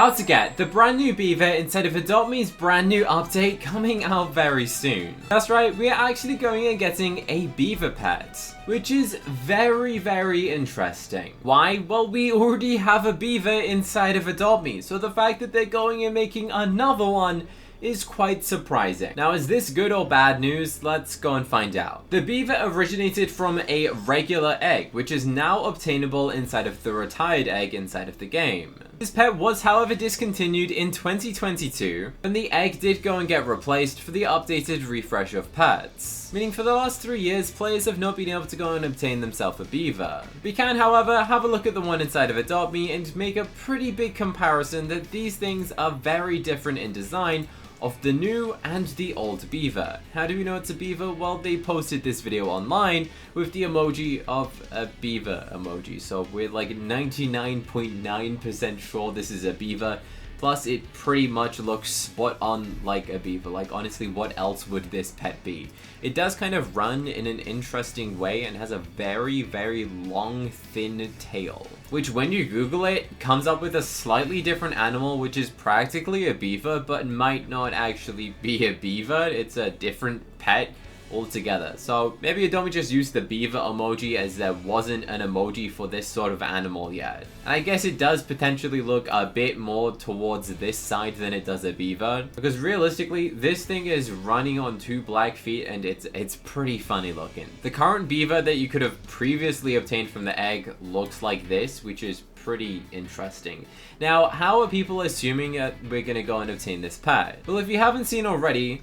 How to get the brand new beaver inside of Adopt Me's brand new update coming out very soon. That's right, we are actually going and getting a beaver pet, which is very interesting. Why? Well, we already have a beaver inside of Adopt Me, so the fact that they're going and making another one is quite surprising. Now, is this good or bad news? Let's go and find out. The beaver originated from a regular egg, which is now obtainable inside of the retired egg inside of the game. This pet was, however, discontinued in 2022, and the egg did go and get replaced for the updated refresh of pets. Meaning for the last 3 years, players have not been able to go and obtain themselves a beaver. We can, however, have a look at the one inside of Adopt Me and make a pretty big comparison that these things are very different in design of the new and the old beaver. How do we know it's a beaver? Well, they posted this video online with the emoji of a beaver emoji. So we're like 99.9% sure this is a beaver. Plus, it pretty much looks spot on like a beaver. Like, honestly, what else would this pet be? It does kind of run in an interesting way and has a very long, thin tail. Which, when you Google it, comes up with a slightly different animal, which is practically a beaver, but might not actually be a beaver. It's a different pet altogether. So maybe Adopt Me just used the beaver emoji as there wasn't an emoji for this sort of animal yet. And I guess it does potentially look a bit more towards this side than it does a beaver, because realistically this thing is running on 2 black feet and it's pretty funny looking. The current beaver that you could have previously obtained from the egg looks like this, which is pretty interesting. Now, how are people assuming that we're gonna go and obtain this pet? Well, if you hadn't seen already,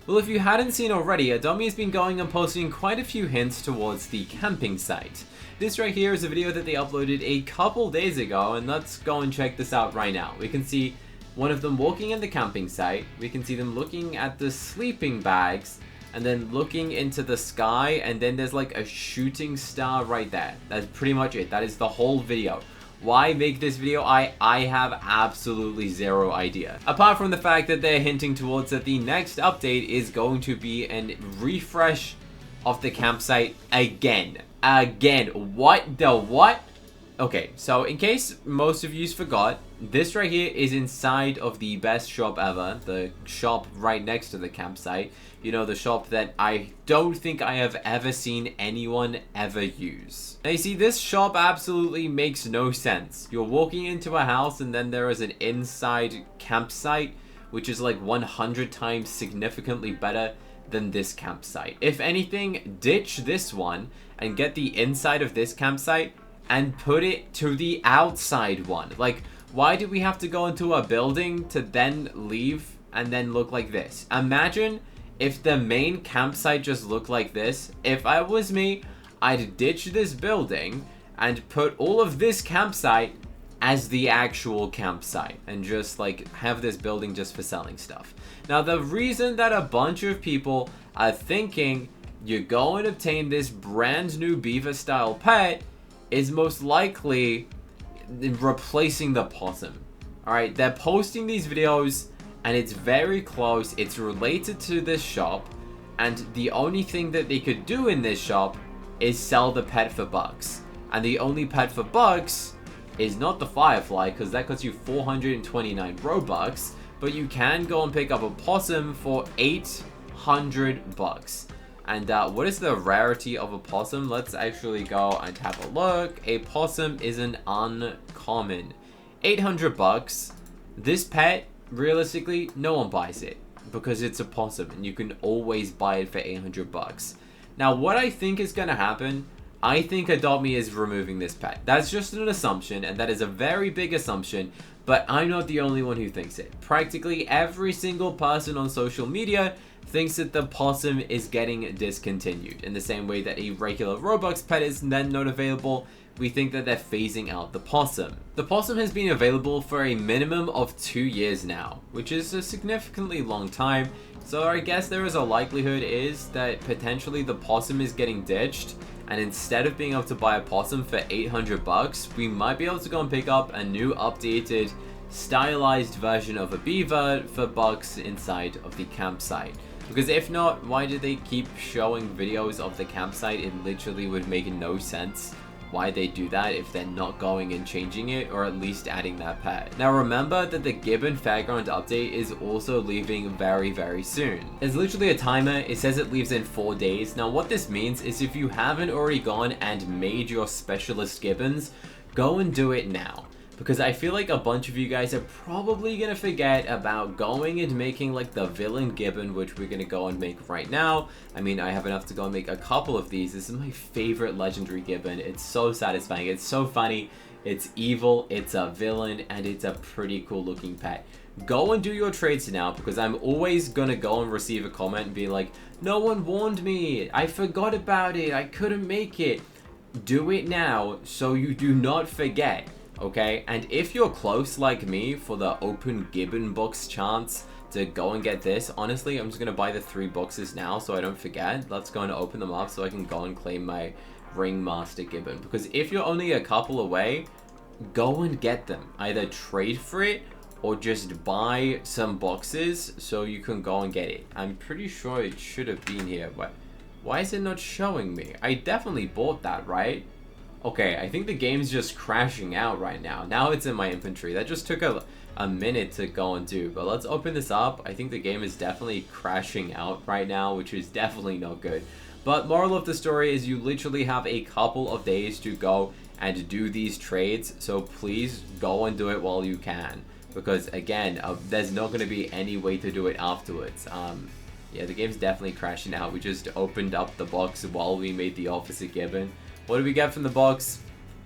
Adopt Me has been going and posting quite a few hints towards the camping site. This right here is a video that they uploaded a couple days ago, and let's go and check this out right now. We can see one of them walking in the camping site, we can see them looking at the sleeping bags, and then looking into the sky, and then there's like a shooting star right there. That's pretty much it. That is the whole video. Why make this video? I have absolutely zero idea. Apart from the fact that they're hinting towards that the next update is going to be a refresh of the campsite again. What the what? Okay, so in case most of you forgot, this right here is inside of the best shop ever, the shop right next to the campsite. You know, the shop that I don't think I have ever seen anyone ever use. Now you see, this shop absolutely makes no sense. You're walking into a house and then there is an inside campsite, which is like 100 times significantly better than this campsite. If anything, ditch this one and get the inside of this campsite and put it to the outside one. Like, why do we have to go into a building to then leave and then look like this? Imagine if the main campsite just looked like this. If I was me, I'd ditch this building and put all of this campsite as the actual campsite and just like have this building just for selling stuff. Now, the reason that a bunch of people are thinking you go and obtain this brand new beaver style pet is most likely replacing the possum. Alright, they're posting these videos and it's very close, it's related to this shop, and the only thing that they could do in this shop is sell the pet for bucks. And the only pet for bucks is not the firefly, because that costs you 429 robux, but you can go and pick up a possum for 800 bucks. And what is the rarity of a possum? Let's actually go and have a look. A possum is an uncommon. 800 bucks. This pet, realistically, no one buys it because it's a possum and you can always buy it for 800 bucks. Now, what I think is going to happen, I think Adopt Me is removing this pet. That's just an assumption, and that is a very big assumption, but I'm not the only one who thinks it. Practically every single person on social media thinks that the possum is getting discontinued. In the same way that a regular Robux pet is then not available, we think that they're phasing out the possum. The possum has been available for a minimum of 2 years now, which is a significantly long time. So I guess there is a likelihood is that potentially the possum is getting ditched, and instead of being able to buy a possum for 800 bucks, we might be able to go and pick up a new updated stylized version of a beaver for bucks inside of the campsite. Because if not, why do they keep showing videos of the campsite? It literally would make no sense why they do that if they're not going and changing it, or at least adding that pet. Now remember that the Gibbon Fairground update is also leaving very, very soon. There's literally a timer. It says it leaves in 4 days. Now what this means is if you haven't already gone and made your specialist Gibbons, go and do it now. Because I feel like a bunch of you guys are probably gonna forget about going and making like the villain Gibbon, which we're gonna go and make right now. I mean, I have enough to go and make a couple of these. This is my favorite legendary Gibbon. It's so satisfying. It's so funny. It's evil. It's a villain, and it's a pretty cool looking pet. Go and do your trades now, because I'm always gonna go and receive a comment and be like, no one warned me. I forgot about it. I couldn't make it. Do it now so you do not forget. Okay, and if you're close like me for the open Gibbon box chance to go and get this, honestly, I'm just going to buy the 3 boxes now so I don't forget. Let's go and open them up so I can go and claim my Ringmaster Gibbon. Because if you're only a couple away, go and get them. Either trade for it or just buy some boxes so you can go and get it. I'm pretty sure it should have been here, but why is it not showing me? I definitely bought that, right? Okay, I think the game's just crashing out right now. Now it's in my inventory. That just took a minute to go and do. But let's open this up. I think the game is definitely crashing out right now, which is definitely not good. But moral of the story is you literally have a couple of days to go and do these trades. So please go and do it while you can. Because again, there's not going to be any way to do it afterwards. Yeah, the game's definitely crashing out. We just opened up the box while we made the Officer Gibbon. What do we get from the box?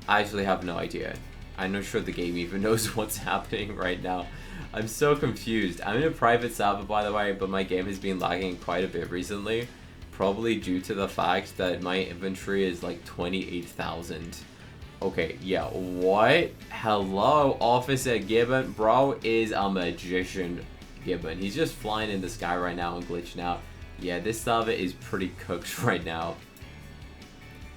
I actually have no idea. I'm not sure the game even knows what's happening right now. I'm so confused. I'm in a private server, by the way, but my game has been lagging quite a bit recently. Probably due to the fact that my inventory is like 28,000. Okay, yeah, what? Hello, Officer Gibbon. Bro is a magician, Gibbon. He's just flying in the sky right now and glitching out. Yeah, this server is pretty cooked right now.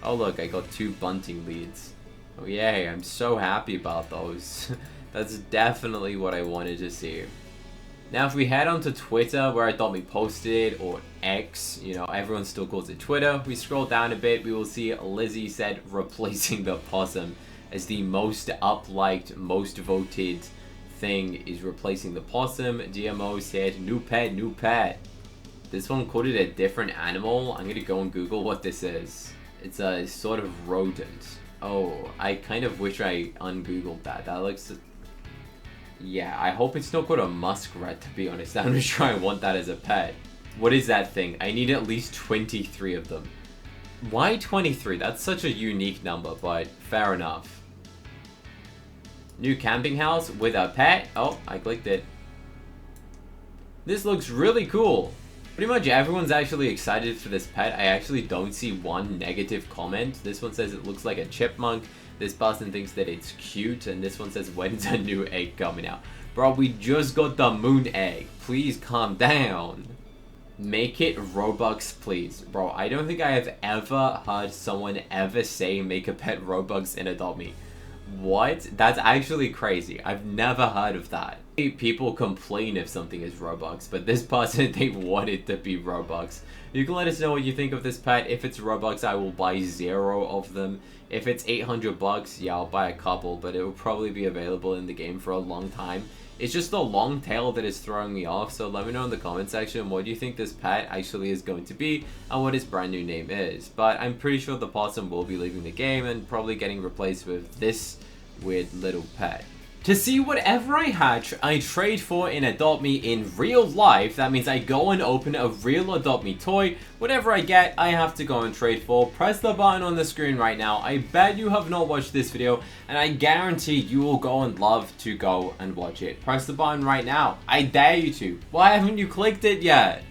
Oh look, I got 2 bunting leads. Oh yay, I'm so happy about those. That's definitely what I wanted to see. Now if we head on to Twitter, where I thought we posted it, or X, you know, everyone still calls it Twitter. We scroll down a bit, we will see Lizzie said replacing the possum as the most up-liked, most voted thing is replacing the possum. DMO said new pet, new pet. This one called it a different animal. I'm gonna go and Google what this is. It's a sort of rodent. Oh, I kind of wish I ungoogled that. That looks... Yeah, I hope it's not called a muskrat, to be honest. I'm not sure I want that as a pet. What is that thing? I need at least 23 of them. Why 23? That's such a unique number, but fair enough. New camping house with a pet? Oh, I clicked it. This looks really cool. Pretty much everyone's actually excited for this pet. I actually don't see one negative comment. This one says it looks like a chipmunk. This person thinks that it's cute. And this one says, when's a new egg coming out? Bro, we just got the moon egg. Please calm down. Make it Robux, please. Bro, I don't think I have ever heard someone ever say make a pet Robux in Adopt Me. What? That's actually crazy. I've never heard of that. People complain if something is Robux, but this person, they want it to be Robux. You can let us know what you think of this pet. If it's Robux, I will buy 0 of them. If it's 800 bucks, yeah, I'll buy a couple, but it will probably be available in the game for a long time. It's just the long tail that is throwing me off, so let me know in the comment section what do you think this pet actually is going to be and what its brand new name is. But I'm pretty sure the possum will be leaving the game and probably getting replaced with this weird little pet. To see whatever I hatch, I trade for in Adopt Me in real life. That means I go and open a real Adopt Me toy. Whatever I get, I have to go and trade for. Press the button on the screen right now. I bet you have not watched this video, and I guarantee you will go and love to go and watch it. Press the button right now. I dare you to. Why haven't you clicked it yet?